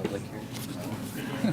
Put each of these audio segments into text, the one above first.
public here? No.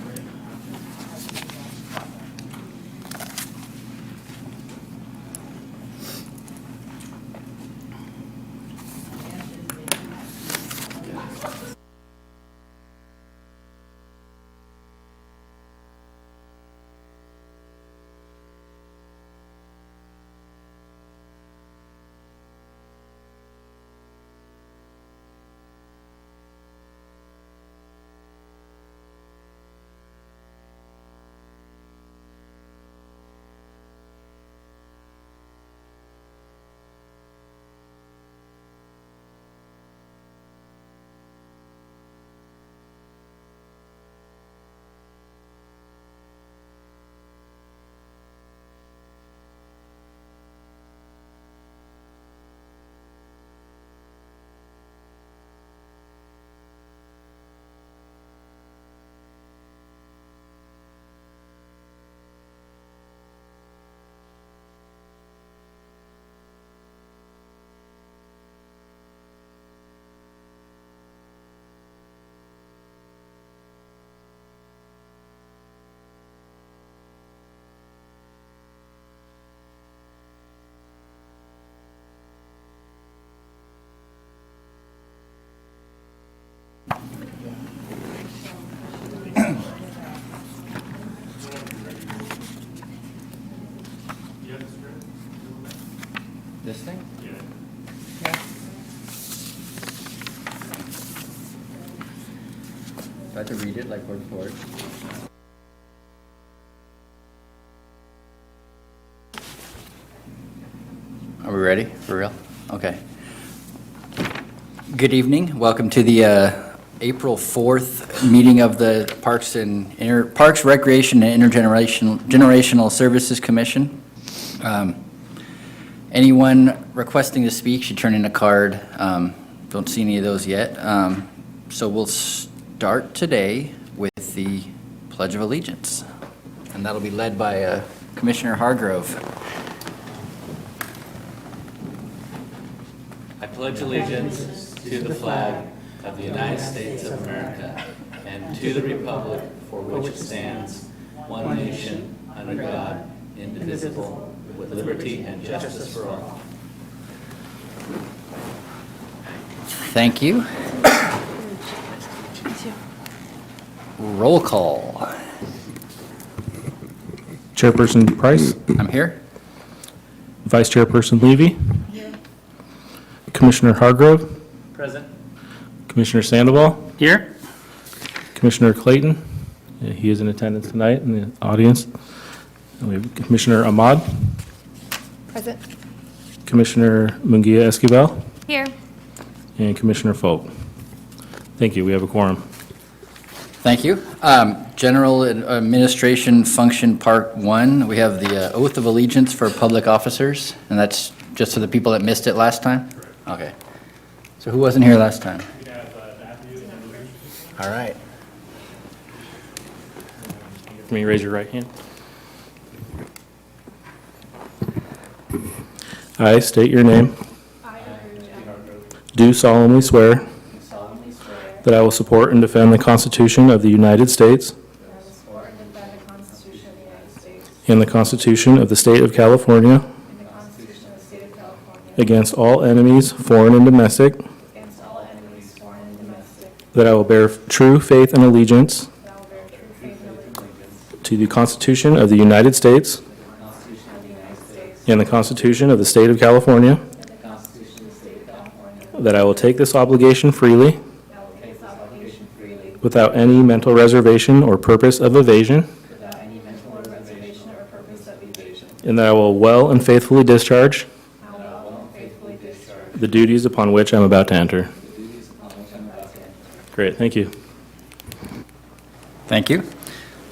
This thing? Yeah. Do I have to read it like word for word? Are we ready? For real? Okay. Good evening. Welcome to the April 4th meeting of the Parks, Recreation, and Intergenerational Services Commission. Anyone requesting to speak should turn in a card. Don't see any of those yet. So we'll start today with the Pledge of Allegiance. And that'll be led by Commissioner Hargrove. I pledge allegiance to the flag of the United States of America and to the republic for which it stands, one nation, under God, indivisible, with liberty and justice for all. Thank you. Roll call. Chairperson Price, I'm here. Vice Chairperson Levy, Commissioner Hargrove, Present. Commissioner Sandoval, Here. Commissioner Clayton, he is in attendance tonight in the audience. And we have Commissioner Ahmad, Present. Commissioner Munguia Esquivel, Here. and Commissioner Folk. Thank you. We have a quorum. Thank you. General Administration Function Part 1, we have the Oath of Allegiance for public officers, and that's just for the people that missed it last time? Okay. So who wasn't here last time? We have Matthew and Louis. All right. Let me raise your right hand. I state your name. Do solemnly swear that I will support and defend the Constitution of the United States and the Constitution of the State of California against all enemies, foreign and domestic, that I will bear true faith and allegiance to the Constitution of the United States and the Constitution of the State of California, that I will take this obligation freely without any mental reservation or purpose of evasion, and that I will well and faithfully discharge the duties upon which I'm about to enter. Great, thank you. Thank you.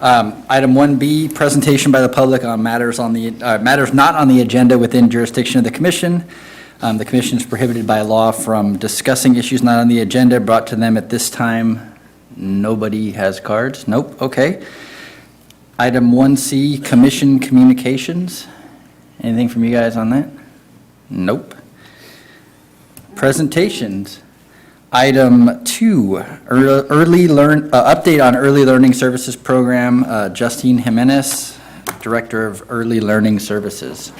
Item 1B, presentation by the public on matters not on the agenda within jurisdiction of the Commission. The Commission is prohibited by law from discussing issues not on the agenda brought to them at this time. Nobody has cards? Nope, okay. Item 1C, Commission communications. Anything from you guys on that? Nope. Presentations. Item 2, update on Early Learning Services Program. Justine Jimenez, Director of Early Learning Services.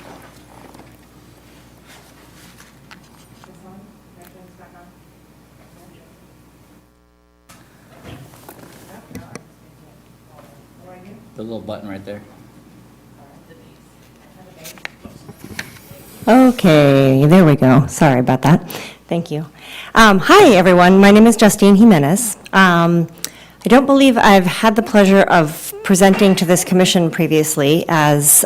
The little button right there. Okay, there we go. Sorry about that. Thank you. Hi, everyone. My name is Justine Jimenez. I don't believe I've had the pleasure of presenting to this commission previously, as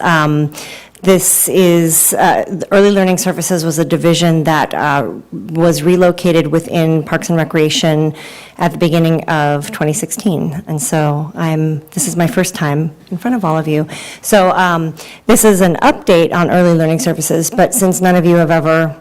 this is, Early Learning Services was a division that was relocated within Parks and Recreation at the beginning of 2016. And so this is my first time in front of all of you. So this is an update on Early Learning Services, but since none of you have ever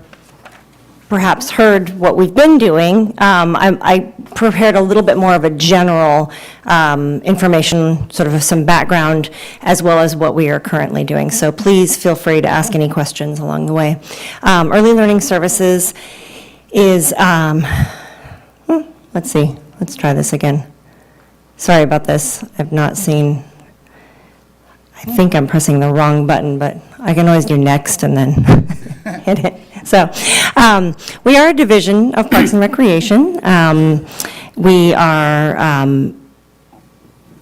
perhaps heard what we've been doing, I prepared a little bit more of a general information, sort of some background, as well as what we are currently doing. So please feel free to ask any questions along the way. Early Learning Services is, let's see, let's try this again. Sorry about this. I've not seen, I think I'm pressing the wrong button, but I can always do next and then hit it. So we are a division of Parks and Recreation. We are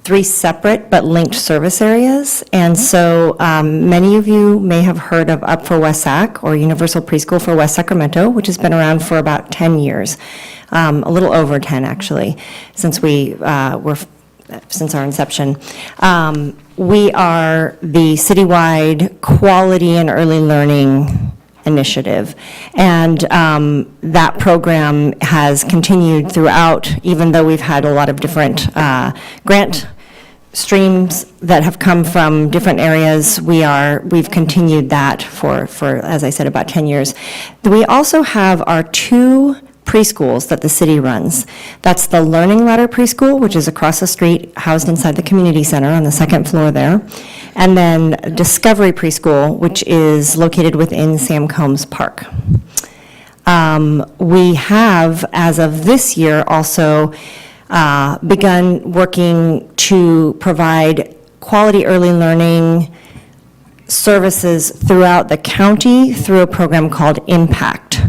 3 separate but linked service areas. And so many of you may have heard of Up for West Sac, or Universal Preschool for West Sacramento, which has been around for about 10 years, a little over 10 actually, since since our inception. We are the citywide quality and early learning initiative. And that program has continued throughout, even though we've had a lot of different grant streams that have come from different areas. We've continued that for, as I said, about 10 years. We also have our 2 preschools that the city runs. That's the Learning Ladder Preschool, which is across the street, housed inside the community center on the 2nd floor there. And then Discovery Preschool, which is located within Sam Combs Park. We have, as of this year, also begun working to provide quality early learning services throughout the county through a program called Impact.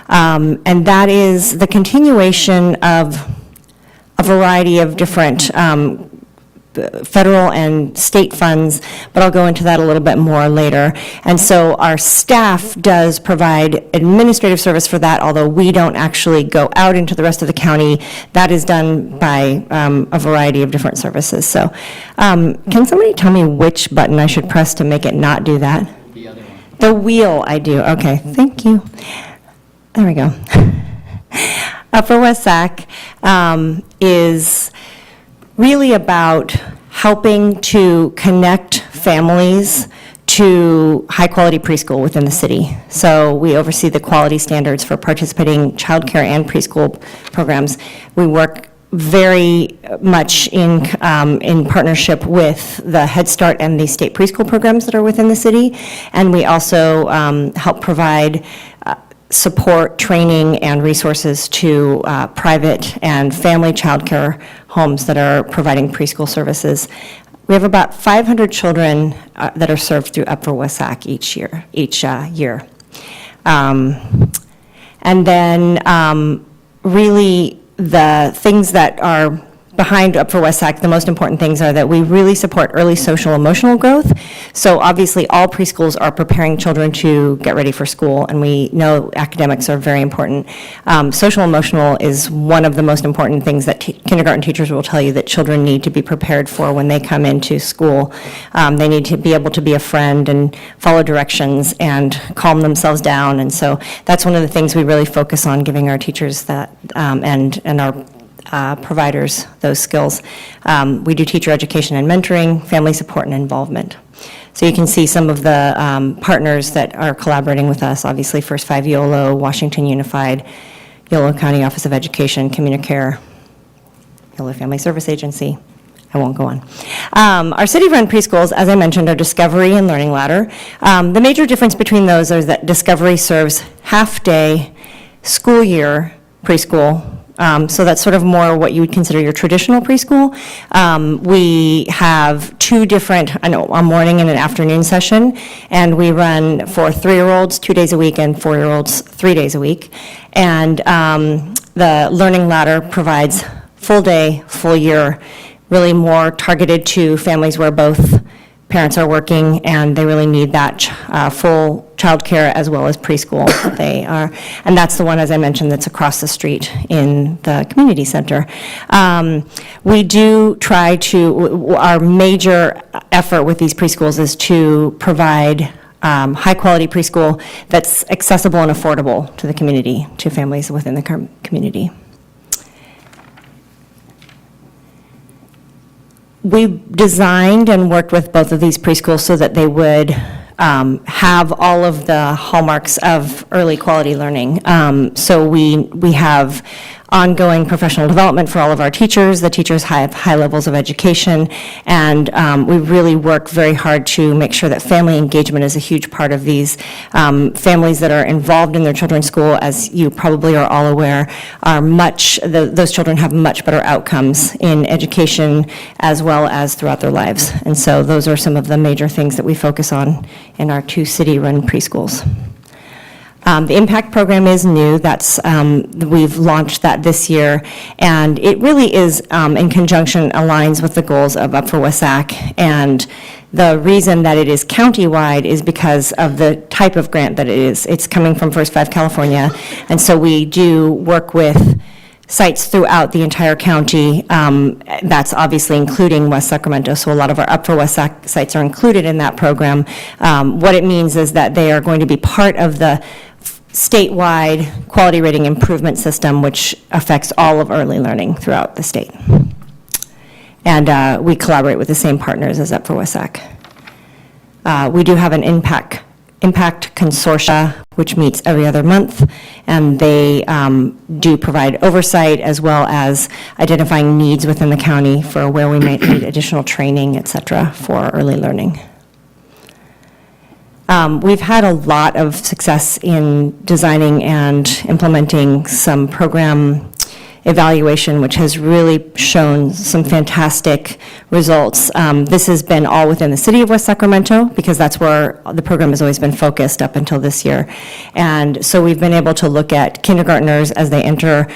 And that is the continuation of a variety of different federal and state funds, but I'll go into that a little bit more later. And so our staff does provide administrative service for that, although we don't actually go out into the rest of the county. That is done by a variety of different services. So can somebody tell me which button I should press to make it not do that? The other one. The wheel, I do. Okay, thank you. There we go. Upper West Sac is really about helping to connect families to high-quality preschool within the city. So we oversee the quality standards for participating childcare and preschool programs. We work very much in partnership with the Head Start and the state preschool programs that are within the city. And we also help provide support, training, and resources to private and family childcare homes that are providing preschool services. We have about 500 children that are served through Upper West Sac each year. And then really the things that are behind Up for West Sac, the most important things are that we really support early social emotional growth. So obviously all preschools are preparing children to get ready for school, and we know academics are very important. Social emotional is one of the most important things that kindergarten teachers will tell you that children need to be prepared for when they come into school. They need to be able to be a friend and follow directions and calm themselves down. And so that's one of the things we really focus on, giving our teachers that and our providers those skills. We do teacher education and mentoring, family support and involvement. So you can see some of the partners that are collaborating with us, obviously First 5 YOLO, Washington Unified, YOLO County Office of Education, Communicare, YOLO Family Service Agency. I won't go on. Our city-run preschools, as I mentioned, are Discovery and Learning Ladder. The major difference between those is that Discovery serves half-day, school year preschool So that's sort of more what you would consider your traditional preschool. We have two different, a morning and an afternoon session, and we run for 3-year-olds 2 days a week and 4-year-olds 3 days a week. And the Learning Ladder provides full day, full year, really more targeted to families where both parents are working and they really need that full childcare as well as preschool. And that's the one, as I mentioned, that's across the street in the community center. We do try to, our major effort with these preschools is to provide high-quality preschool that's accessible and affordable to the community, to families within the community. We designed and worked with both of these preschools so that they would have all of the hallmarks of early quality learning. So we have ongoing professional development for all of our teachers. The teachers have high levels of education, and we really work very hard to make sure that family engagement is a huge part of these. Families that are involved in their children's school, as you probably are all aware, are those children have much better outcomes in education as well as throughout their lives. And so those are some of the major things that we focus on in our 2 city-run preschools. The Impact Program is new. We've launched that this year, and it really is, in conjunction, aligns with the goals of Up for Wasac. And the reason that it is countywide is because of the type of grant that it is. It's coming from First 5 California, and so we do work with sites throughout the entire county. That's obviously including West Sacramento, so a lot of our Up for Wasac sites are included in that program. What it means is that they are going to be part of the statewide quality rating improvement system, which affects all of early learning throughout the state. And we collaborate with the same partners as Up for Wasac. We do have an impact consortia, which meets every other month, and they do provide oversight as well as identifying needs within the county for where we might need additional training, et cetera, for early learning. We've had a lot of success in designing and implementing some program evaluation, which has really shown some fantastic results. This has been all within the city of West Sacramento, because that's where the program has always been focused up until this year. And so we've been able to look at kindergartners as they enter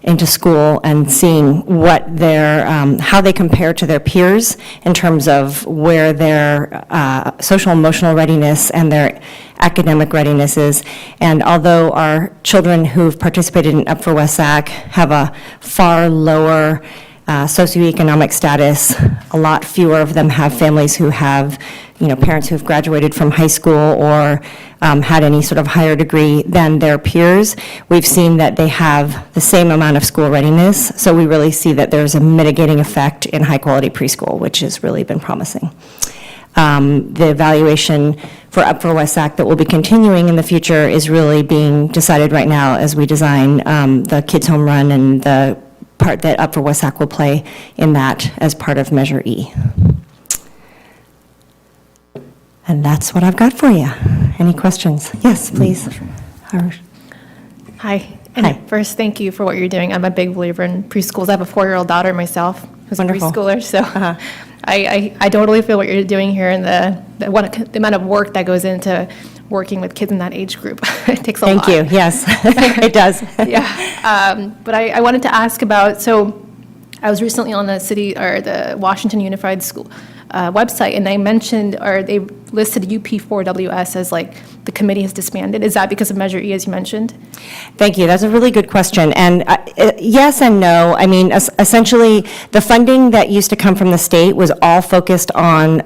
into school and seeing what how they compare to their peers in terms of where their social emotional readiness and their academic readiness is. And although our children who've participated in Up for Wasac have a far lower socioeconomic status, a lot fewer of them have families who have, parents who've graduated from high school or had any sort of higher degree than their peers. We've seen that they have the same amount of school readiness, so we really see that there's a mitigating effect in high-quality preschool, which has really been promising. The evaluation for Up for Wasac that will be continuing in the future is really being decided right now as we design the Kids Home Run and the part that Up for Wasac will play in that as part of Measure E. And that's what I've got for you. Any questions? Yes, please. Hi. And Hi. first, thank you for what you're doing. I'm a big believer in preschools. I have a 4-year-old daughter myself who's Wonderful. a preschooler, so I totally feel what you're doing here and the amount of work that goes into working with kids in that age group. It takes a lot. Thank you. Yes, it does. Yeah. But I wanted to ask about, so I was recently on the Washington Unified School website, and they mentioned, or they listed UP4WS as like the committee has disbanded. Is that because of Measure E, as you mentioned? Thank you. That's a really good question. And yes and no. I mean, essentially, the funding that used to come from the state was all focused on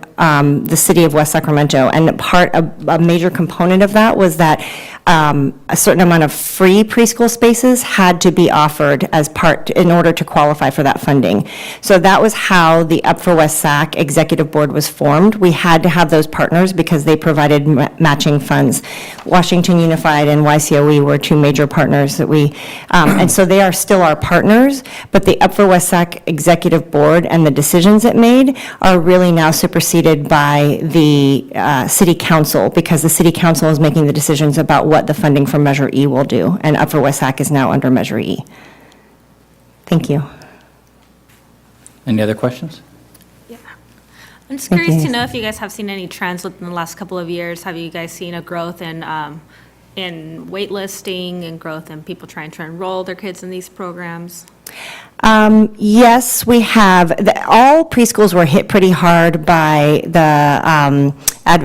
the city of West Sacramento. And a major component of that was that a certain amount of free preschool spaces had to be offered as part in order to qualify for that funding. So that was how the Up for West Sac Executive Board was formed. We had to have those partners because they provided matching funds. Washington Unified and YCOE were two major partners that we, and so they are still our partners, but the Up for West Sac Executive Board and the decisions it made are really now superseded by the City Council, because the City Council is making the decisions about what the funding from Measure E will do, and Up for West Sac is now under Measure E. Thank you. Any other questions? I'm just Thank curious you. to know if you guys have seen any trends within the last couple of years. Have you guys seen a growth in waitlisting and growth in people trying to enroll their kids in these programs? Yes, we have. All preschools were hit pretty hard by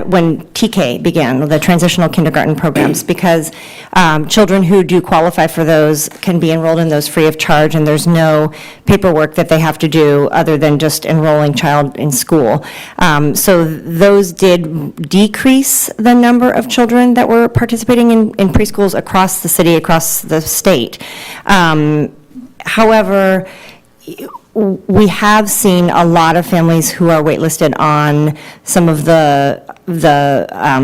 when TK began, the transitional kindergarten programs, because children who do qualify for those can be enrolled in those free of charge, and there's no paperwork that they have to do other than just enrolling child in school. So those did decrease the number of children that were participating in preschools across the city, across the state. However, we have seen a lot of families who are waitlisted on some of the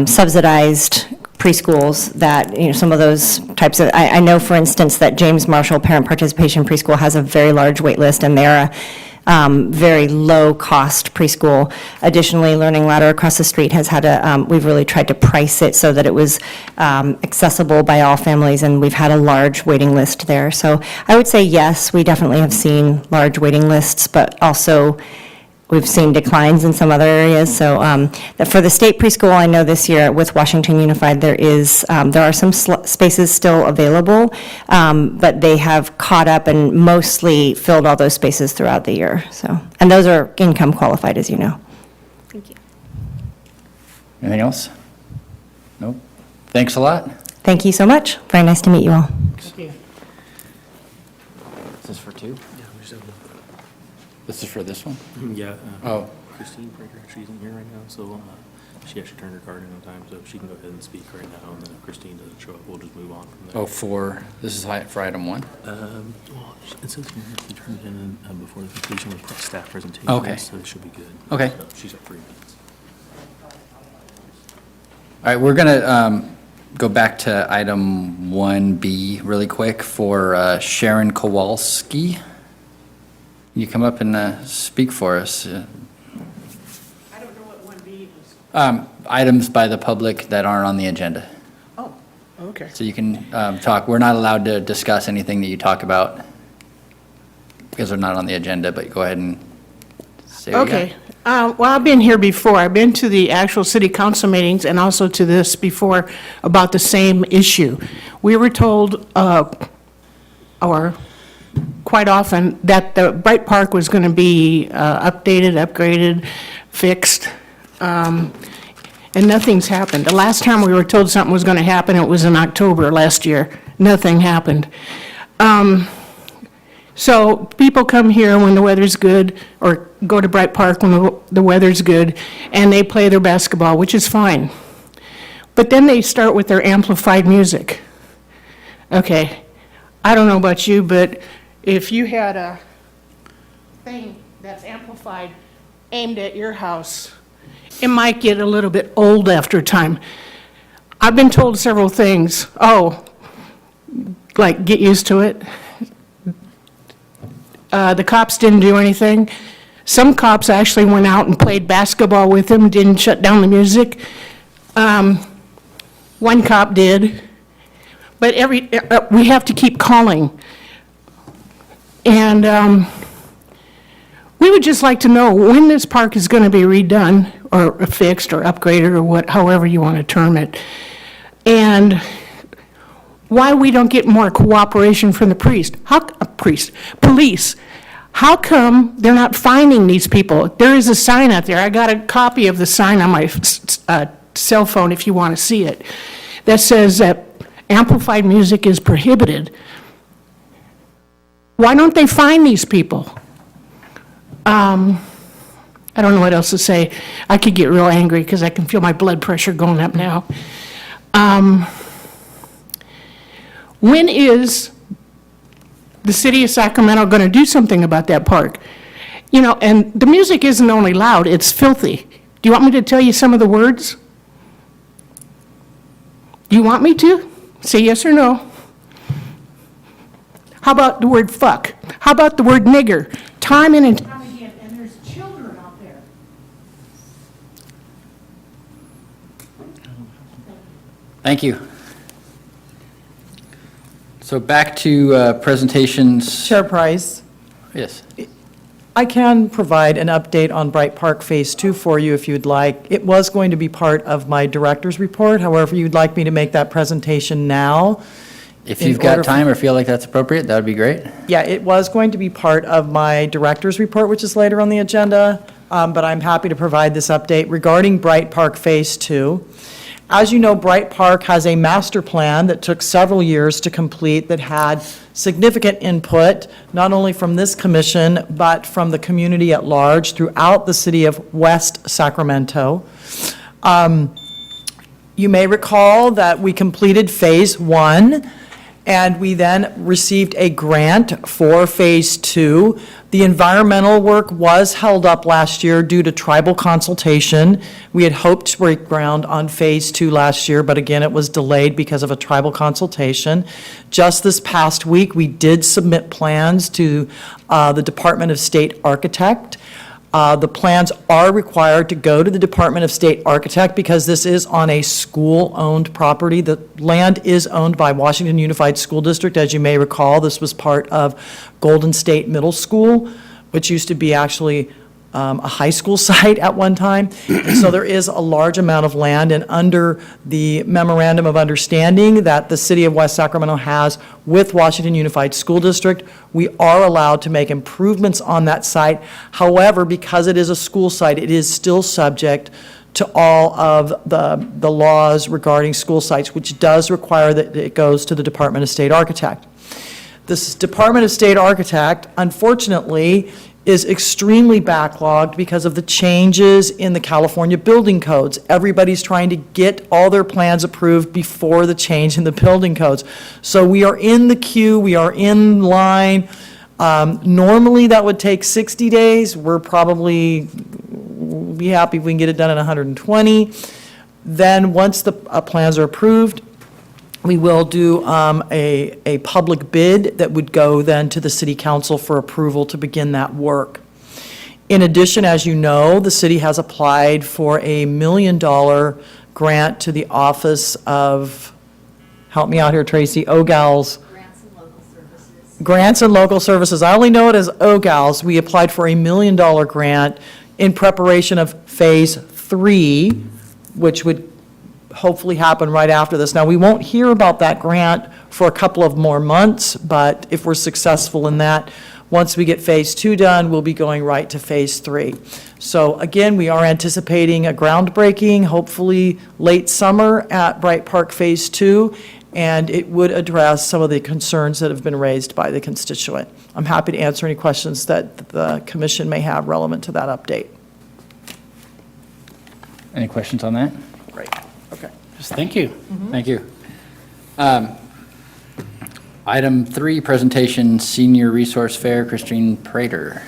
subsidized preschools that, some of those types of, I know, for instance, that James Marshall Parent Participation Preschool has a very large wait list, and they're a very low-cost preschool. Additionally, Learning Ladder across the street has had we've really tried to price it so that it was accessible by all families, and we've had a large waiting list there. So I would say, yes, we definitely have seen large waiting lists, but also we've seen declines in some other areas. So for the state preschool, I know this year with Washington Unified, there are some spaces still available, but they have caught up and mostly filled all those spaces throughout the year. So, and those are income qualified, as you know. Thank you. Anything else? Nope. Thanks a lot. Thank you so much. Very nice to meet you all. Is this for two? This is for this one? Yeah. Oh. Christine Breaker, she isn't here right now, so she actually turned her card in on time, so she can go ahead and speak right now, and then if Christine doesn't show up, we'll just move on from there. This is for item one? Well, it says here if you turn it in before the completion of the staff presentation. Okay. So it should be good. Okay. So she's at 3 minutes. All right, we're going to go back to item 1B really quick for Sharon Kowalski. You come up and speak for us. I don't know what 1B is. Items by the public that aren't on the agenda. Oh, okay. So you can talk. We're not allowed to discuss anything that you talk about because they're not on the agenda, but go ahead and say what you got. Okay. Well, I've been here before. I've been to the actual city council meetings and also to this before about the same issue. We were told, or quite often, that the Bright Park was going to be updated, upgraded, fixed, and nothing's happened. The last time we were told something was going to happen, it was in October last year. Nothing happened. So people come here when the weather's good, or go to Bright Park when the weather's good, and they play their basketball, which is fine. But then they start with their amplified music. Okay, I don't know about you, but if you had a thing that's amplified aimed at your house, it might get a little bit old after a time. I've been told several things. Oh, like, get used to it. The cops didn't do anything. Some cops actually went out and played basketball with them, didn't shut down the music. One cop did. But we have to keep calling. And we would just like to know when this park is going to be redone, or fixed, or upgraded, or however you want to term it. And why we don't get more cooperation from the police. How come they're not finding these people? There is a sign out there. I got a copy of the sign on my cell phone if you want to see it, that says that amplified music is prohibited. Why don't they find these people? I don't know what else to say. I could get real angry because I can feel my blood pressure going up now. When is the city of Sacramento going to do something about that park? And the music isn't only loud, it's filthy. Do you want me to tell you some of the words? Do you want me to? Say yes or no. How about the word fuck? How about the word nigger? Time in and time again, and there's children out there. Thank you. So back to presentations. Chair Price, Yes. I can provide an update on Bright Park Phase 2 for you if you'd like. It was going to be part of my director's report, however, you'd like me to make that presentation now. If In you've got order for- time or feel like that's appropriate, that would be great. Yeah, it was going to be part of my director's report, which is later on the agenda, but I'm happy to provide this update regarding Bright Park Phase 2. As you know, Bright Park has a master plan that took several years to complete that had significant input, not only from this commission, but from the community at large throughout the city of West Sacramento. You may recall that we completed Phase 1, and we then received a grant for Phase 2. The environmental work was held up last year due to tribal consultation. We had hoped to break ground on Phase 2 last year, but again, it was delayed because of a tribal consultation. Just this past week, we did submit plans to the Department of State Architect. The plans are required to go to the Department of State Architect because this is on a school-owned property. The land is owned by Washington Unified School District. As you may recall, this was part of Golden State Middle School, which used to be actually a high school site at one time. And so there is a large amount of land, and under the memorandum of understanding that the city of West Sacramento has with Washington Unified School District, we are allowed to make improvements on that site. However, because it is a school site, it is still subject to all of the laws regarding school sites, which does require that it goes to the Department of State Architect. This Department of State Architect, unfortunately, is extremely backlogged because of the changes in the California building codes. Everybody's trying to get all their plans approved before the change in the building codes. So we are in the queue, we are in line. Normally, that would take 60 days. We're probably be happy if we can get it done in 120. Then, once the plans are approved, we will do a public bid that would go then to the city council for approval to begin that work. In addition, as you know, the city has applied for a $1 million grant to the Office of, help me out here, Tracy, OGALS. Grants and Local Services. I only know it as OGALS. We applied for a $1 million grant in preparation of Phase 3, which would hopefully happen right after this. Now, we won't hear about that grant for a couple of more months, but if we're successful in that, once we get Phase 2 done, we'll be going right to Phase 3. So again, we are anticipating a groundbreaking, hopefully late summer at Bright Park Phase 2, and it would address some of the concerns that have been raised by the constituent. I'm happy to answer any questions that the commission may have relevant to that update. Any questions on that? Great. Okay. Thank you. Thank you. Item 3, presentation, Senior Resource Fair, Christine Prater.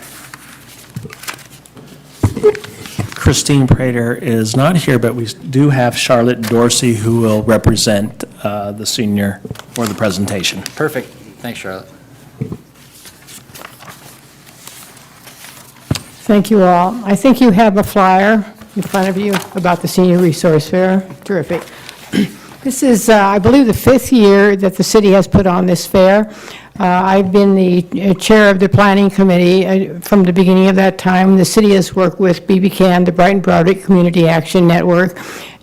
Christine Prater is not here, but we do have Charlotte Dorsey who will represent the senior for the presentation. Perfect. Thanks, Charlotte. Thank you all. I think you have a flyer in front of you about the Senior Resource Fair. Terrific. This is, I believe, the 5th year that the city has put on this fair. I've been the chair of the planning committee from the beginning of that time. The city has worked with BBCAN, the Brighton Broderick Community Action Network,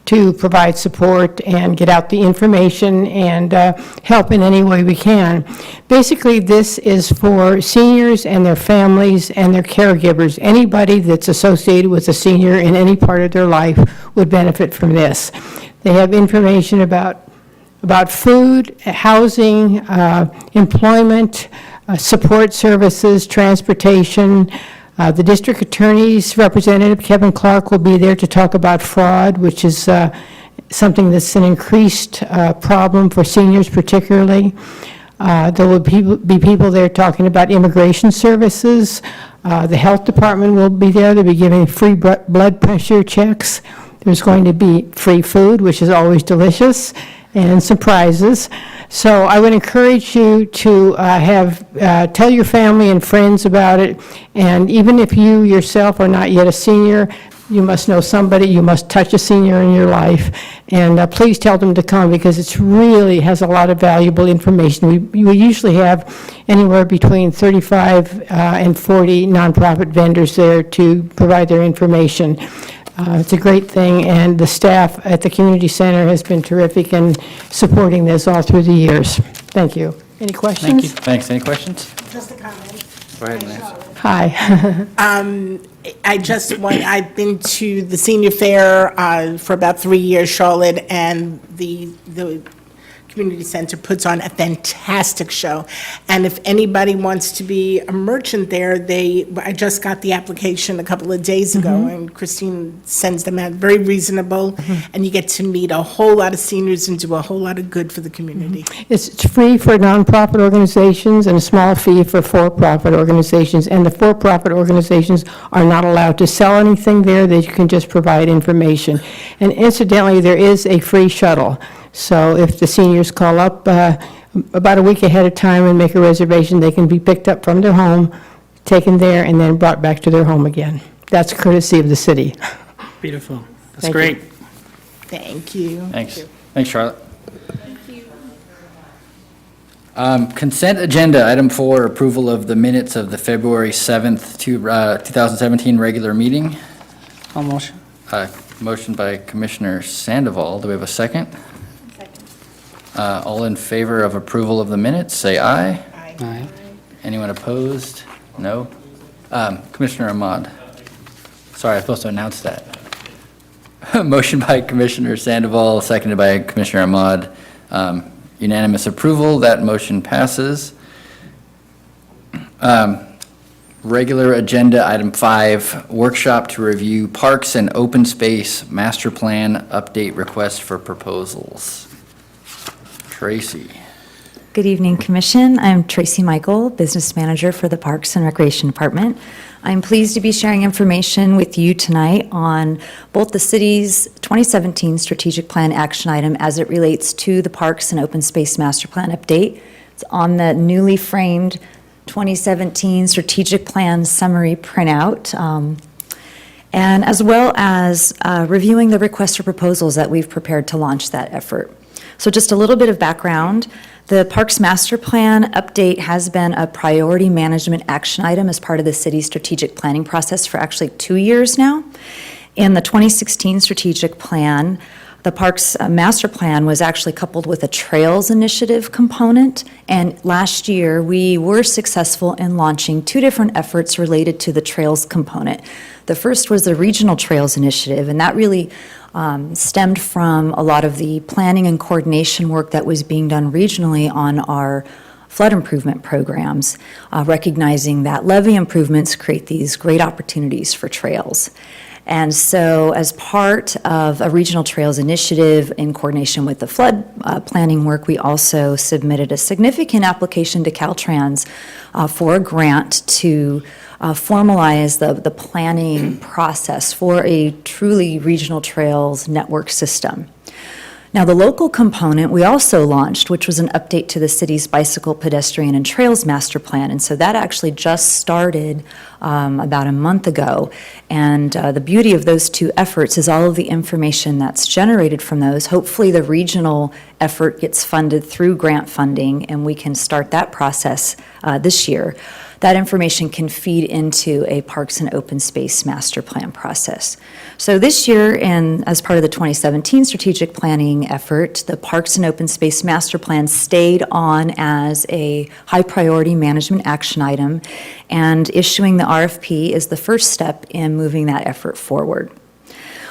to provide support and get out the information and help in any way we can. Basically, this is for seniors and their families and their caregivers. Anybody that's associated with a senior in any part of their life would benefit from this. They have information about food, housing, employment, support services, transportation. The district attorney's representative, Kevin Clark, will be there to talk about fraud, which is something that's an increased problem for seniors particularly. There will be people there talking about immigration services. The health department will be there. They'll be giving free blood pressure checks. There's going to be free food, which is always delicious, and some prizes. So I would encourage you to tell your family and friends about it, and even if you yourself are not yet a senior, you must know somebody, you must touch a senior in your life, and please tell them to come, because it's really has a lot of valuable information. We usually have anywhere between 35 and 40 nonprofit vendors there to provide their information. It's a great thing, and the staff at the community center has been terrific in supporting this all through the years. Thank you. Any questions? Thanks. Any questions? Just a comment. Go ahead, Nancy. Hi. I've been to the senior fair for about 3 years, Charlotte, and the community center puts on a fantastic show. And if anybody wants to be a merchant there, I just got the application a couple of days ago, and Christine sends them out, very reasonable, and you get to meet a whole lot of seniors and do a whole lot of good for the community. It's free for nonprofit organizations and a small fee for for-profit organizations. And the for-profit organizations are not allowed to sell anything there. They can just provide information. And incidentally, there is a free shuttle. So if the seniors call up about a week ahead of time and make a reservation, they can be picked up from their home, taken there, and then brought back to their home again. That's courtesy of the city. Beautiful. That's Thank great. Thank you. Thanks. Thanks, Charlotte. Consent agenda, item 4, approval of the minutes of the February 7th, 2017 regular meeting. All motion. Motion by Commissioner Sandoval. Do we have a second? Second. All in favor of approval of the minutes, say aye. Aye. Anyone opposed? No? Commissioner Ahmad. Sorry, I was supposed to announce that. Motion by Commissioner Sandoval, seconded by Commissioner Ahmad. Unanimous approval. That motion passes. Regular agenda, item 5, workshop to review parks and open space master plan update request for proposals. Tracy. Good evening, Commission. I'm Tracy Michael, Business Manager for the Parks and Recreation Department. I'm pleased to be sharing information with you tonight on both the city's 2017 strategic plan action item as it relates to the Parks and Open Space Master Plan update. It's on the newly framed 2017 strategic plan summary printout, and as well as reviewing the request for proposals that we've prepared to launch that effort. So just a little bit of background. The Parks Master Plan update has been a priority management action item as part of the city's strategic planning process for actually 2 years now. In the 2016 strategic plan, the Parks Master Plan was actually coupled with a Trails Initiative component, and last year we were successful in launching 2 different efforts related to the Trails component. The first was the Regional Trails Initiative, and that really stemmed from a lot of the planning and coordination work that was being done regionally on our flood improvement programs, recognizing that levee improvements create these great opportunities for trails. And so as part of a regional trails initiative in coordination with the flood planning work, we also submitted a significant application to Caltrans for a grant to formalize the planning process for a truly regional trails network system. Now, the local component we also launched, which was an update to the city's bicycle, pedestrian, and trails master plan. And so that actually just started about a month ago. And the beauty of those 2 efforts is all of the information that's generated from those. Hopefully, the regional effort gets funded through grant funding, and we can start that process this year. That information can feed into a Parks and Open Space Master Plan process. So this year, and as part of the 2017 strategic planning effort, the Parks and Open Space Master Plan stayed on as a high priority management action item, and issuing the RFP is the first step in moving that effort forward.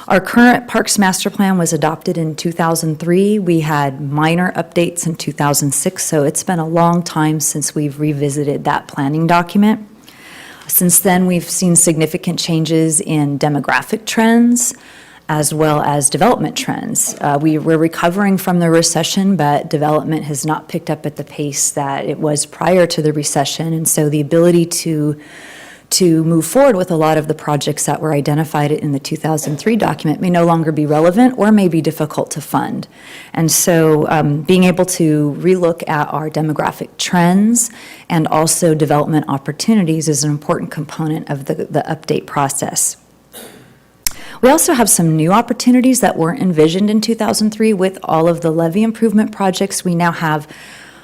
Our current Parks Master Plan was adopted in 2003. We had minor updates in 2006, so it's been a long time since we've revisited that planning document. Since then, we've seen significant changes in demographic trends as well as development trends. We're recovering from the recession, but development has not picked up at the pace that it was prior to the recession, and so the ability to move forward with a lot of the projects that were identified in the 2003 document may no longer be relevant or may be difficult to fund. And so being able to relook at our demographic trends and also development opportunities is an important component of the update process. We also have some new opportunities that weren't envisioned in 2003 with all of the levee improvement projects. We now have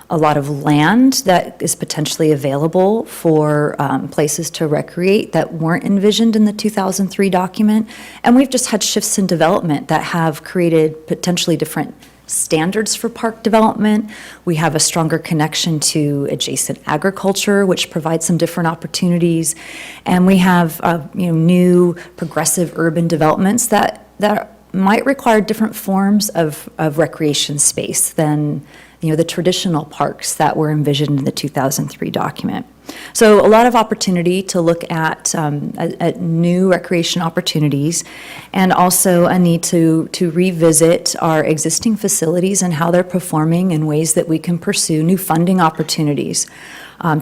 a lot of land that is potentially available for places to recreate that weren't envisioned in the 2003 document. And we've just had shifts in development that have created potentially different standards for park development. We have a stronger connection to adjacent agriculture, which provides some different opportunities. And we have new progressive urban developments that might require different forms of recreation space than the traditional parks that were envisioned in the 2003 document. So a lot of opportunity to look at new recreation opportunities, and also a need to revisit our existing facilities and how they're performing in ways that we can pursue new funding opportunities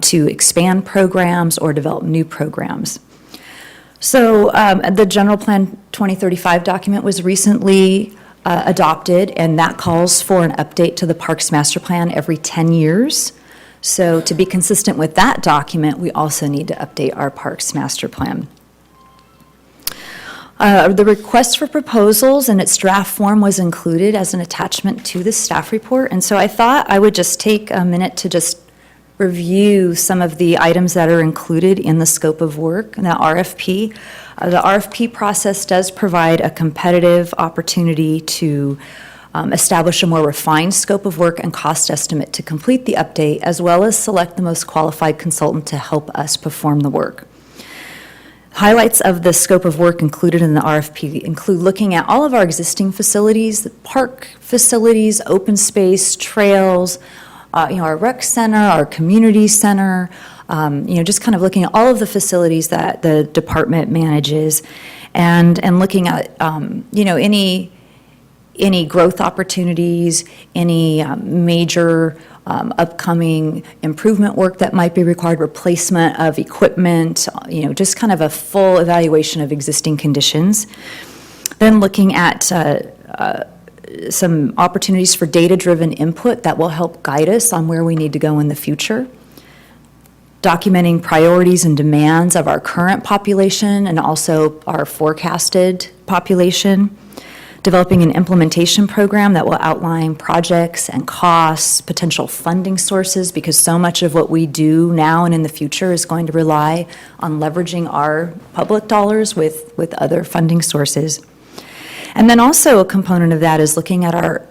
to expand programs or develop new programs. So the General Plan 2035 document was recently adopted, and that calls for an update to the Parks Master Plan every 10 years. So to be consistent with that document, we also need to update our Parks Master Plan. The request for proposals in its draft form was included as an attachment to the staff report, and so I thought I would just take a minute to just review some of the items that are included in the scope of work in the RFP. The RFP process does provide a competitive opportunity to establish a more refined scope of work and cost estimate to complete the update, as well as select the most qualified consultant to help us perform the work. Highlights of the scope of work included in the RFP include looking at all of our existing facilities, the park facilities, open space, trails, our rec center, our community center, just kind of looking at all of the facilities that the department manages, and looking at any growth opportunities, any major upcoming improvement work that might be required, replacement of equipment, just kind of a full evaluation of existing conditions. Then looking at some opportunities for data-driven input that will help guide us on where we need to go in the future. Documenting priorities and demands of our current population and also our forecasted population. Developing an implementation program that will outline projects and costs, potential funding sources, because so much of what we do now and in the future is going to rely on leveraging our public dollars with other funding sources. And then also a component of that is looking at our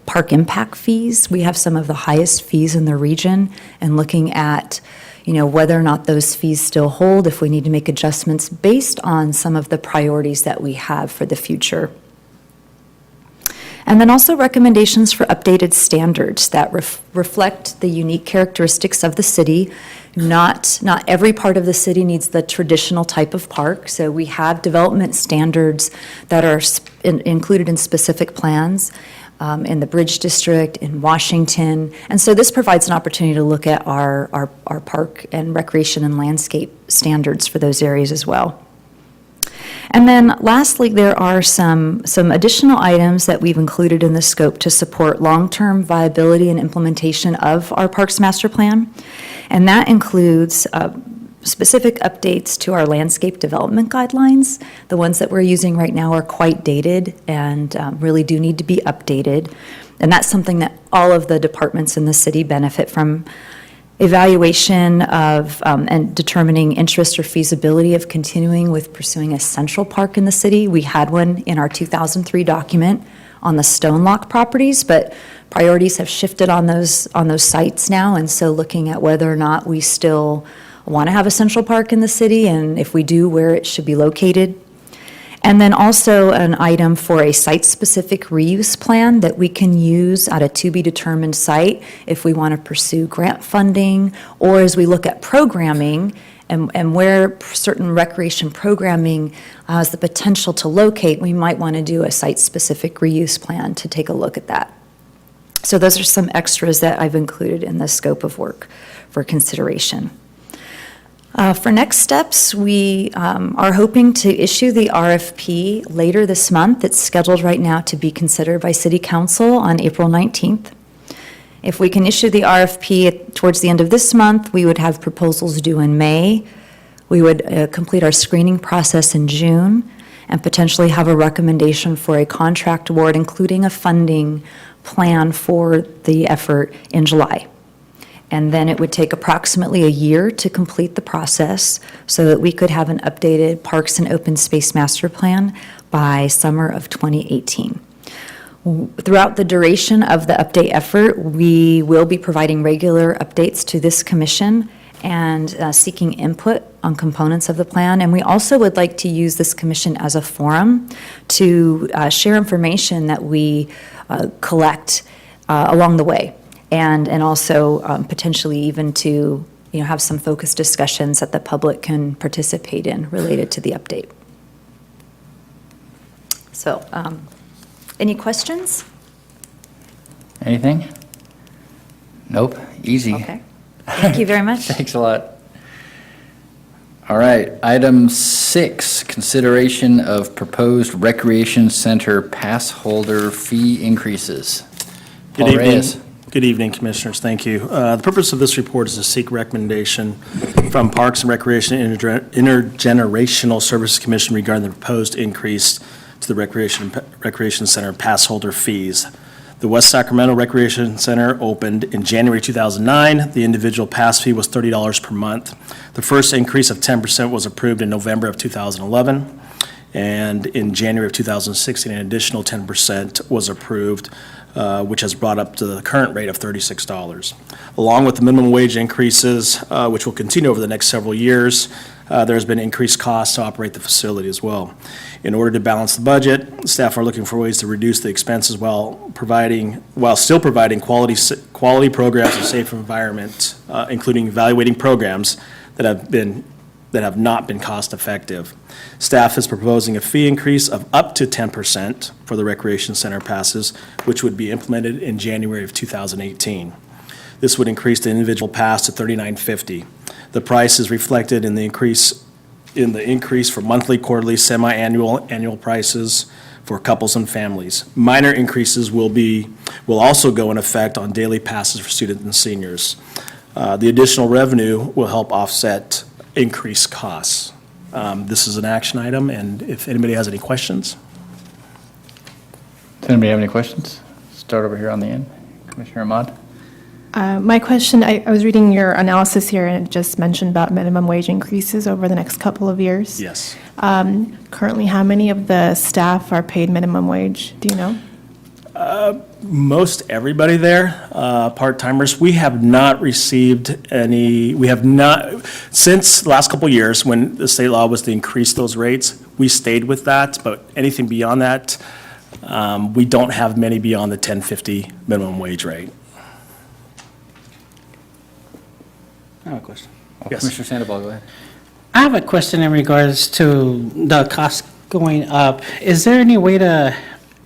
park impact fees. We have some of the highest fees in the region, and looking at whether or not those fees still hold, if we need to make adjustments based on some of the priorities that we have for the future. And then also recommendations for updated standards that reflect the unique characteristics of the city. Not every part of the city needs the traditional type of park, so we have development standards that are included in specific plans in the Bridge District, in Washington. And so this provides an opportunity to look at our park and recreation and landscape standards for those areas as well. And then lastly, there are some additional items that we've included in the scope to support long-term viability and implementation of our Parks Master Plan. And that includes specific updates to our landscape development guidelines. The ones that we're using right now are quite dated and really do need to be updated. And that's something that all of the departments in the city benefit from. Evaluation of and determining interest or feasibility of continuing with pursuing a central park in the city. We had one in our 2003 document on the Stone Lock properties, but priorities have shifted on those sites now, and so looking at whether or not we still want to have a central park in the city, and if we do, where it should be located. And then also an item for a site-specific reuse plan that we can use at a to-be-determined site if we want to pursue grant funding, or as we look at programming and where certain recreation programming has the potential to locate, we might want to do a site-specific reuse plan to take a look at that. So those are some extras that I've included in the scope of work for consideration. For next steps, we are hoping to issue the RFP later this month. It's scheduled right now to be considered by City Council on April 19th. If we can issue the RFP towards the end of this month, we would have proposals due in May. We would complete our screening process in June, and potentially have a recommendation for a contract award, including a funding plan for the effort in July. And then it would take approximately a year to complete the process so that we could have an updated Parks and Open Space Master Plan by summer of 2018. Throughout the duration of the update effort, we will be providing regular updates to this commission and seeking input on components of the plan. And we also would like to use this commission as a forum to share information that we collect along the way. And also potentially even to, have some focused discussions that the public can participate in related to the update. So, any questions? Anything? Nope, easy. Okay. Thank you very much. Thanks a lot. All right, item 6, consideration of proposed recreation center pass holder fee increases. Good Paul evening. Reyes. Good evening, Commissioners. Thank you. The purpose of this report is to seek recommendation from Parks and Recreation Intergenerational Services Commission regarding the proposed increase to the Recreation Center pass holder fees. The West Sacramento Recreation Center opened in January 2009. The individual pass fee was $30 per month. The first increase of 10% was approved in November of 2011. And in January of 2016, an additional 10% was approved, which has brought up to the current rate of $36. Along with the minimum wage increases, which will continue over the next several years, there's been increased costs to operate the facility as well. In order to balance the budget, staff are looking for ways to reduce the expenses while still providing quality programs and safe environment, including evaluating programs that have not been cost effective. Staff is proposing a fee increase of up to 10% for the recreation center passes, which would be implemented in January of 2018. This would increase the individual pass to $39.50. The price is reflected in the increase for monthly, quarterly, semi-annual, annual prices for couples and families. Minor increases will also go in effect on daily passes for students and seniors. The additional revenue will help offset increased costs. This is an action item, and if anybody has any questions. Does anybody have any questions? Start over here on the end. Commissioner Ahmad? My question, I was reading your analysis here, and it just mentioned about minimum wage increases over the next couple of years. Yes. Currently, how many of the staff are paid minimum wage? Do you know? Most everybody there, part-timers. We have not received any, since the last couple of years, when the state law was to increase those rates, we stayed with that, but anything beyond that, we don't have many beyond the $10.50 minimum wage rate. I have a question. Yes. Commissioner Sandoval, go ahead. I have a question in regards to the cost going up. Is there any way to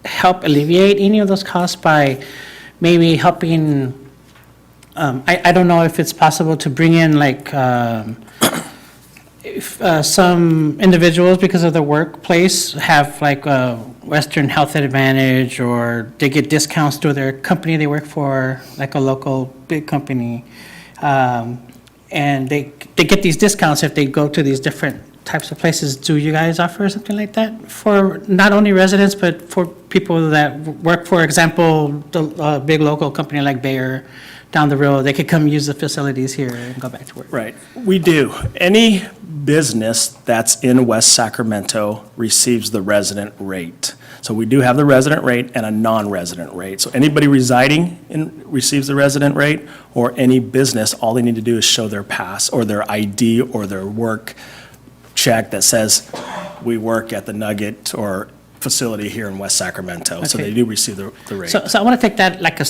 help alleviate any of those costs by maybe helping, I don't know if it's possible to bring in like if some individuals, because of their workplace, have like a Western Health Advantage, or they get discounts through their company they work for, like a local big company. And they get these discounts if they go to these different types of places. Do you guys offer something like that for not only residents, but for people that work, for example, the big local company like Bayer down the road, they could come use the facilities here and go back to work? Right, we do. Any business that's in West Sacramento receives the resident rate. So we do have the resident rate and a non-resident rate. So anybody residing receives the resident rate, or any business, all they need to do is show their pass or their ID or their work check that says, we work at the Nugget or facility here in West Sacramento. So Okay. they do receive the rate. So I want to take that like a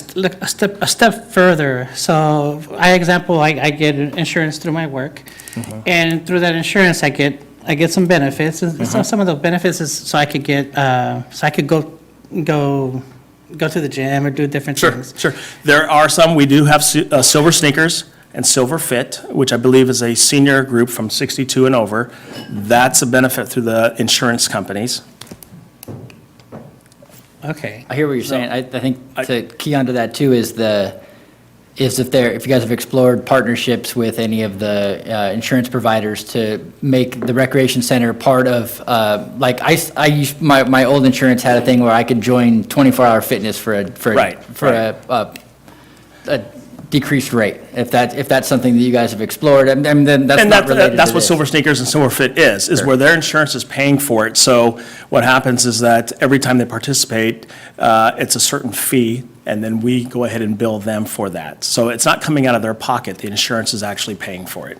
step further. So I get insurance through my work, and through that insurance, I get some benefits. And some of the benefits is so I could go to the gym or do different things. Sure. There are some, we do have Silver Sneakers and Silver Fit, which I believe is a senior group from 62 and over. That's a benefit through the insurance companies. Okay. I hear what you're saying. I think to key onto that too is is if you guys have explored partnerships with any of the insurance providers to make the recreation center part of, like, I used, my old insurance had a thing where I could join 24-hour fitness for a decreased rate, if that's something that you guys have explored, and then that's And not related to that's what this. Silver Sneakers and Silver Fit is where their insurance is paying for it. So what happens is that every time they participate, it's a certain fee, and then we go ahead and bill them for that. So it's not coming out of their pocket, the insurance is actually paying for it.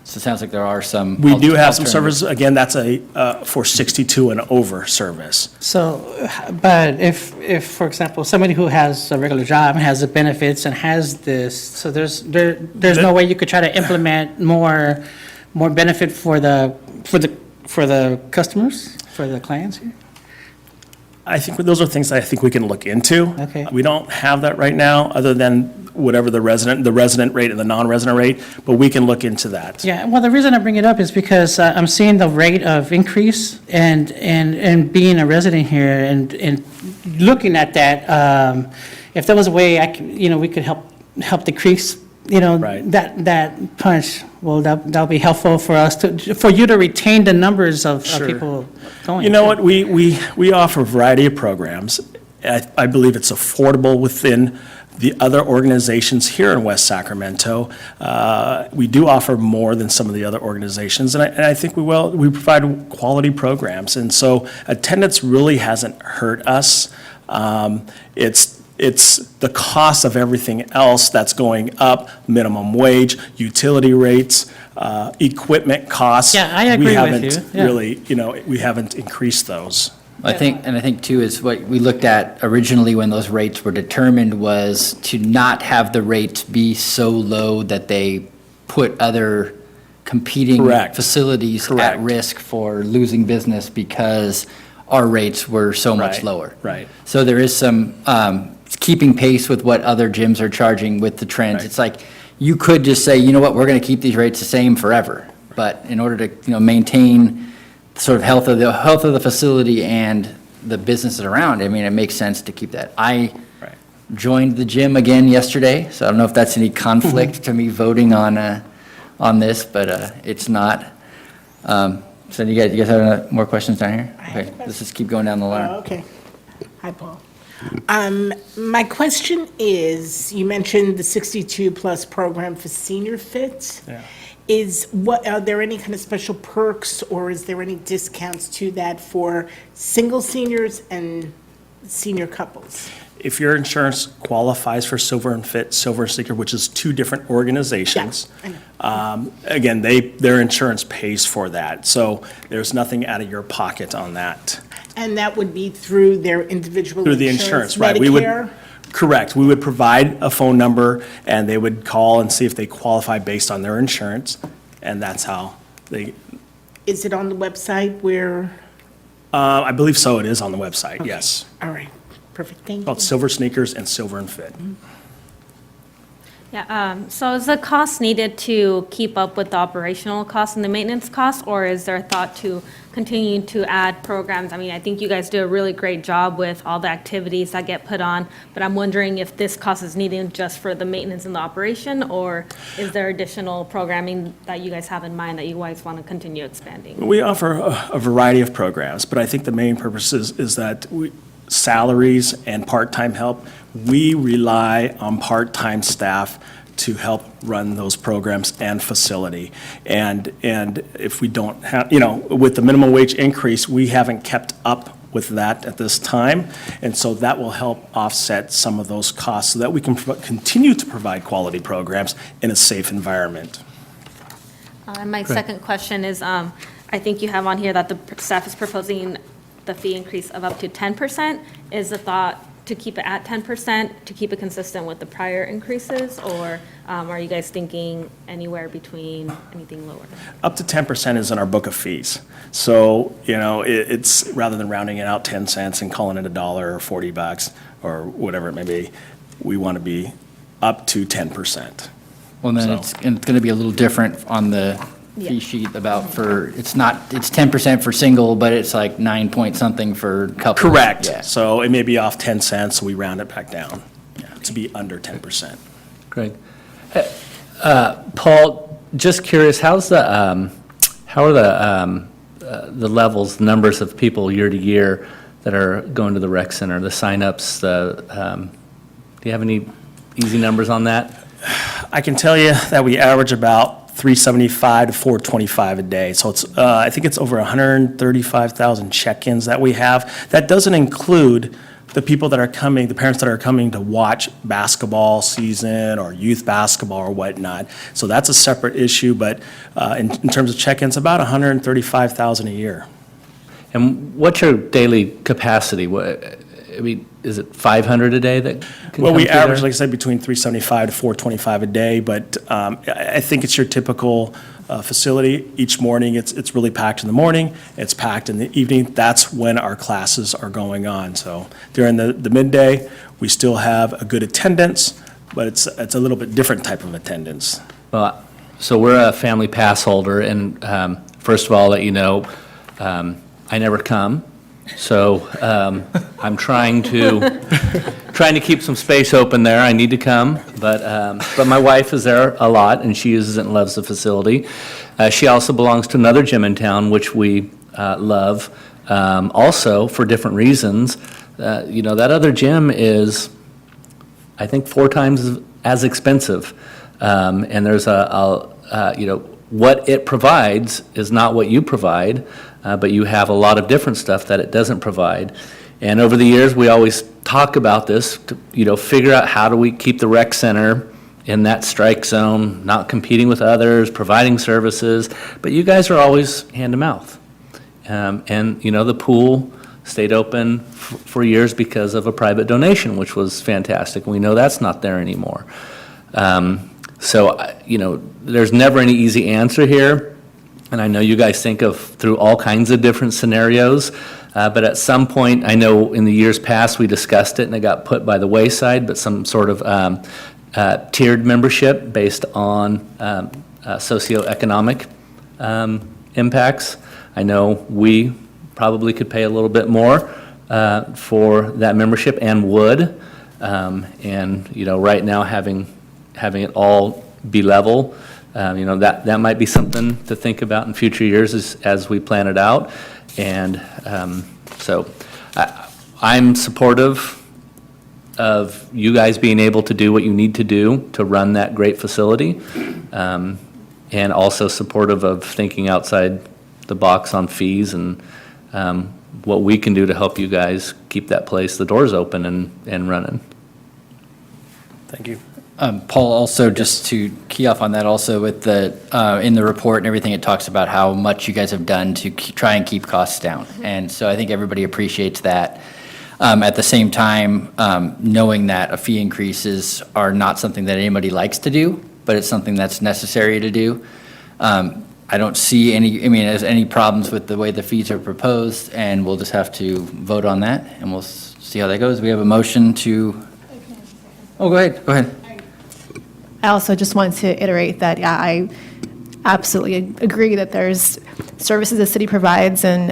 So it sounds like there are some. We do have some alternatives. services, again, that's for 62 and over service. So, but if, for example, somebody who has a regular job, has the benefits and has this, so there's no way you could try to implement more benefit for the customers, for the clients here? I think those are things that I think we can look into. Okay. We don't have that right now, other than whatever the resident rate and the non-resident rate, but we can look into that. Yeah, well, the reason I bring it up is because I'm seeing the rate of increase and being a resident here and looking at that, if there was a way we could help decrease, Right. that punch, well, that'll be helpful for us for you to retain the numbers of Sure. people going. You know what, we offer a variety of programs. I believe it's affordable within the other organizations here in West Sacramento. We do offer more than some of the other organizations, and I think we provide quality programs. And so attendance really hasn't hurt us. It's the cost of everything else that's going up, minimum wage, utility rates, equipment costs. Yeah, I agree with you. Yeah. Really, we haven't increased those. I think too is what we looked at originally when those rates were determined was to not have the rates be so low that they put other competing Correct. facilities at Correct. risk for losing business because our rates were so much Right, lower. right. So there is some keeping pace with what other gyms are charging with the trends. Right. It's like, you could just say, you know what, we're going to keep these rates the same forever. But in order to, maintain sort of health of the facility and the businesses around, I mean, it makes sense to keep that. I Right. joined the gym again yesterday, so I don't know if that's any conflict to me voting on this, but it's not. So you guys have more questions down here? Okay, let's just keep going down the line. Okay. Hi, Paul. My question is, you mentioned the 62-plus program for senior fit. Yeah. Are there any kind of special perks, or is there any discounts to that for single seniors and senior couples? If your insurance qualifies for Silver and Fit, Silver and Sneaker, which is two different organizations, again, their insurance pays for that. So there's nothing out of your pocket on that. And that would be through their individual Through the insurance, right. We would Medicare? Correct. We would provide a phone number, and they would call and see if they qualify based on their insurance, and that's how they, Is it on the website where, I believe so, it is on the website, yes. all right, perfect, thank you. Called Silver Sneakers and Silver and Fit. Yeah, so is the cost needed to keep up with the operational costs and the maintenance costs, or is there a thought to continue to add programs? I mean, I think you guys do a really great job with all the activities that get put on, but I'm wondering if this cost is needed just for the maintenance and the operation, or is there additional programming that you guys have in mind that you guys want to continue expanding? We offer a variety of programs, but I think the main purpose is that salaries and part-time help, we rely on part-time staff to help run those programs and facility. And if we don't have, with the minimum wage increase, we haven't kept up with that at this time. And so that will help offset some of those costs so that we can continue to provide quality programs in a safe environment. My second question is, I think you have on here that the staff is proposing the fee increase of up to 10%. Is the thought to keep it at 10%, to keep it consistent with the prior increases, or are you guys thinking anywhere between anything lower? Up to 10% is in our book of fees. So, it's, rather than rounding it out 10 cents and calling it $1 or $40 or whatever it may be, we want to be up to 10%. Well, then So- it's going to be a little different on the fee Yeah. sheet it's 10% for single, but it's like 9 point something for couple. Correct. Yeah. So it may be off 10 cents, so we round it back down to be under 10%. Greg. Paul, just curious, how are the levels, numbers of people year to year that are going to the rec center, the signups, do you have any easy numbers on that? I can tell you that we average about 375 to 425 a day. So it's, I think it's over 135,000 check-ins that we have. That doesn't include the people that are coming, the parents that are coming to watch basketball season or youth basketball or whatnot. So that's a separate issue, but in terms of check-ins, about 135,000 a year. And what's your daily capacity? I mean, is it 500 a day that can Well, come we through there? average, like I said, between 375 to 425 a day, but I think it's your typical facility. Each morning, it's really packed in the morning, it's packed in the evening. That's when our classes are going on. So during the midday, we still have a good attendance, but it's a little bit different type of attendance. Well, so we're a family pass holder, and first of all, I'll let you know, I never come. So I'm trying to keep some space open there. I need to come, but my wife is there a lot, and she uses it and loves the facility. She also belongs to another gym in town, which we love, also for different reasons. That other gym is, I think, 4 times as expensive, and there's what it provides is not what you provide. But you have a lot of different stuff that it doesn't provide. And over the years, we always talk about this, to, figure out how do we keep the rec center in that strike zone, not competing with others, providing services. But you guys are always hand to mouth. And the pool stayed open for years because of a private donation, which was fantastic. We know that's not there anymore. So there's never any easy answer here. And I know you guys think of through all kinds of different scenarios, but at some point, I know in the years past, we discussed it and it got put by the wayside, but some sort of tiered membership based on socioeconomic impacts. I know we probably could pay a little bit more for that membership and would. Right now, having it all be level, that might be something to think about in future years as we plan it out. And so I'm supportive of you guys being able to do what you need to do to run that great facility, and also supportive of thinking outside the box on fees and what we can do to help you guys keep that place, the doors open and running. Thank you. Paul, also, just to key off on that, also with the, in the report and everything, it talks about how much you guys have done to try and keep costs down. And so I think everybody appreciates that. At the same time, knowing that a fee increases are not something that anybody likes to do, but it's something that's necessary to do. I don't see any problems with the way the fees are proposed, and we'll just have to vote on that, and we'll see how that goes. We have a motion to, oh, go ahead. I also just wanted to iterate that, yeah, I absolutely agree that there's services the city provides, and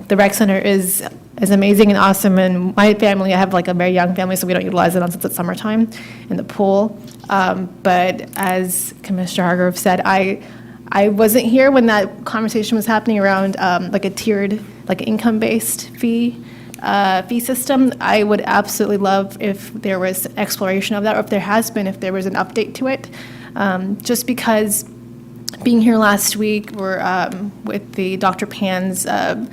the rec center is amazing and awesome. And my family, I have like a very young family, so we don't utilize it since it's summertime in the pool. But as Commissioner Hargrove said, I wasn't here when that conversation was happening around like a tiered, like income-based fee system. I would absolutely love if there was exploration of that, or if there has been, if there was an update to it. Just because being here last week, we're with the Dr. Pan's town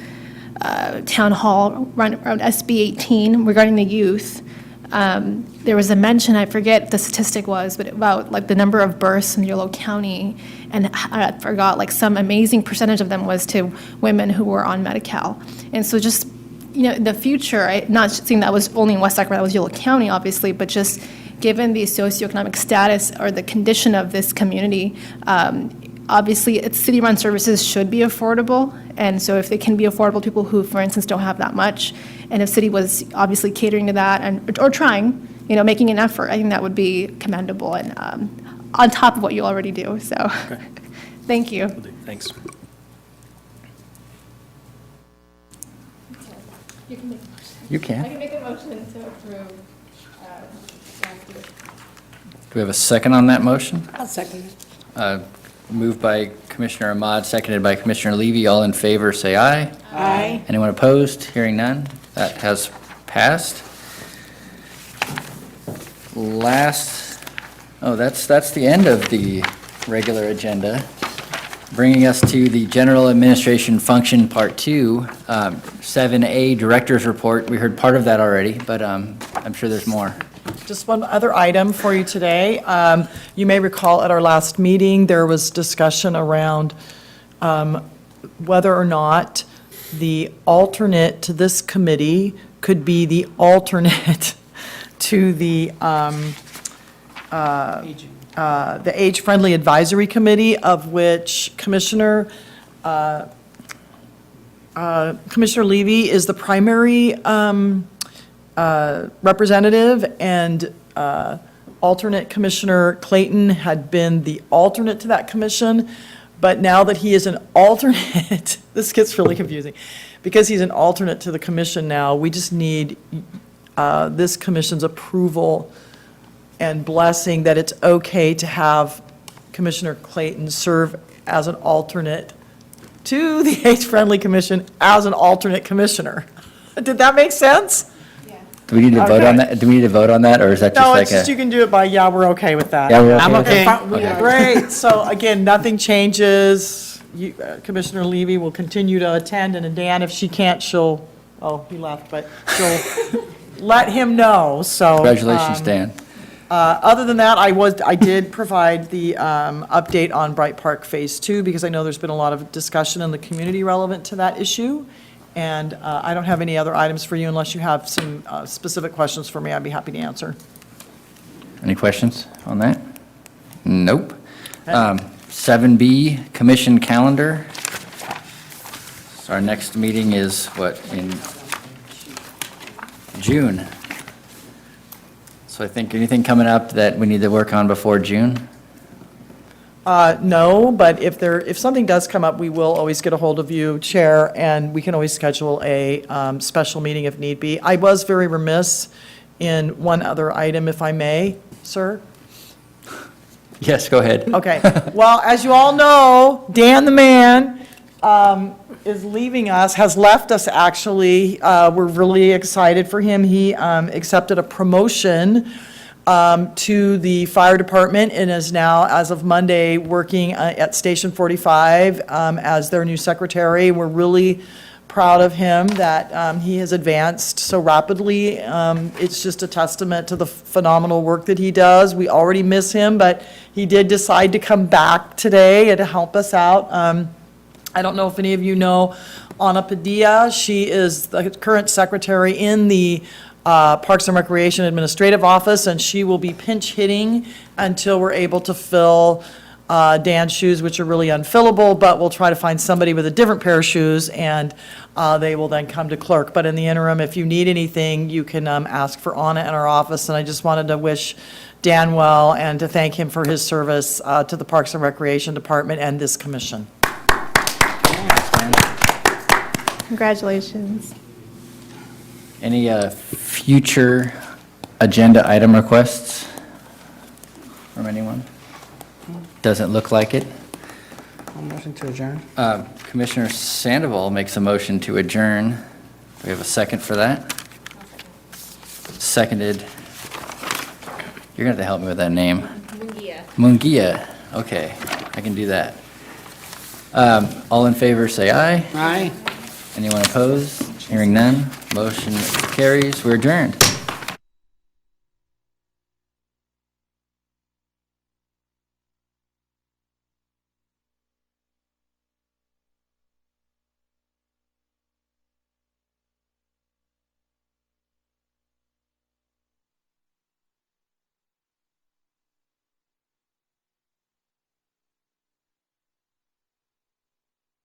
hall around SB 18 regarding the youth. There was a mention, I forget what the statistic was, but about like the number of births in Yolo County, and I forgot, like some amazing percentage of them was to women who were on Medi-Cal. And so just, in the future, I'm not saying that was only in West Sacramento, that was Yolo County, obviously, but just given the socioeconomic status or the condition of this community, obviously, its city-run services should be affordable. And so if they can be affordable to people who, for instance, don't have that much, and if city was obviously catering to that or trying, making an effort, I think that would be commendable and on top of what you already do. So, okay. Thank you. Thanks. You can make a motion. You can. I can make a motion to approve. we have a second on that motion? I'll second it. Moved by Commissioner Ahmad, seconded by Commissioner Levy. All in favor, say aye. Aye. Anyone opposed? Hearing none. That has passed. That's the end of the regular agenda. Bringing us to the General Administration Function Part 2, 7A Director's Report. We heard part of that already, but I'm sure there's more. Just one other item for you today. You may recall at our last meeting, there was discussion around whether or not the alternate to this committee could be the alternate to the Age-Friendly Advisory Committee, of which Commissioner Levy is the primary representative, and alternate Commissioner Clayton had been the alternate to that commission. But now that he is an alternate, this gets really confusing. Because he's an alternate to the commission now, we just need this commission's approval and blessing that it's okay to have Commissioner Clayton serve as an alternate to the Age-Friendly Commission as an alternate commissioner. Did that make sense? Do we need to vote on Okay. that? Do we need to vote on that, or is that just No, like it's just a? you can do it by, yeah, we're okay with that. Yeah, we're I'm okay. okay. Great, so again, nothing changes. Commissioner Levy will continue to attend, and Dan, if she can't, she'll, oh, he left, but she'll let him know, so. Congratulations, Dan. Other than that, I did provide the update on Bright Park Phase 2, because I know there's been a lot of discussion in the community relevant to that issue. And I don't have any other items for you unless you have some specific questions for me. I'd be happy to answer. Any questions on that? Nope. 7B, Commission Calendar. So our next meeting is what, in June? So I think anything coming up that we need to work on before June? No, but if something does come up, we will always get a hold of you, Chair, and we can always schedule a special meeting if need be. I was very remiss in one other item, if I may, sir. Yes, go ahead. Okay. Well, as you all know, Dan the man is leaving us, has left us, actually. We're really excited for him. He accepted a promotion to the fire department and is now, as of Monday, working at Station 45 as their new secretary. We're really proud of him that he has advanced so rapidly. It's just a testament to the phenomenal work that he does. We already miss him, but he did decide to come back today and to help us out. I don't know if any of you know Ana Padilla. She is the current secretary in the Parks and Recreation Administrative Office, and she will be pinch hitting until we're able to fill Dan's shoes, which are really unfillable, but we'll try to find somebody with a different pair of shoes, and they will then come to clerk. But in the interim, if you need anything, you can ask for Anna in our office, and I just wanted to wish Dan well and to thank him for his service to the Parks and Recreation Department and this commission. Congratulations. Any future agenda item requests from anyone? Doesn't look like it. Motion to adjourn. Commissioner Sandoval makes a motion to adjourn. Do we have a second for that? Seconded. You're going to have to help me with that name. Munguia. Okay, I can do that. All in favor, say aye. Aye. Anyone opposed? Hearing none, motion carries. We're adjourned.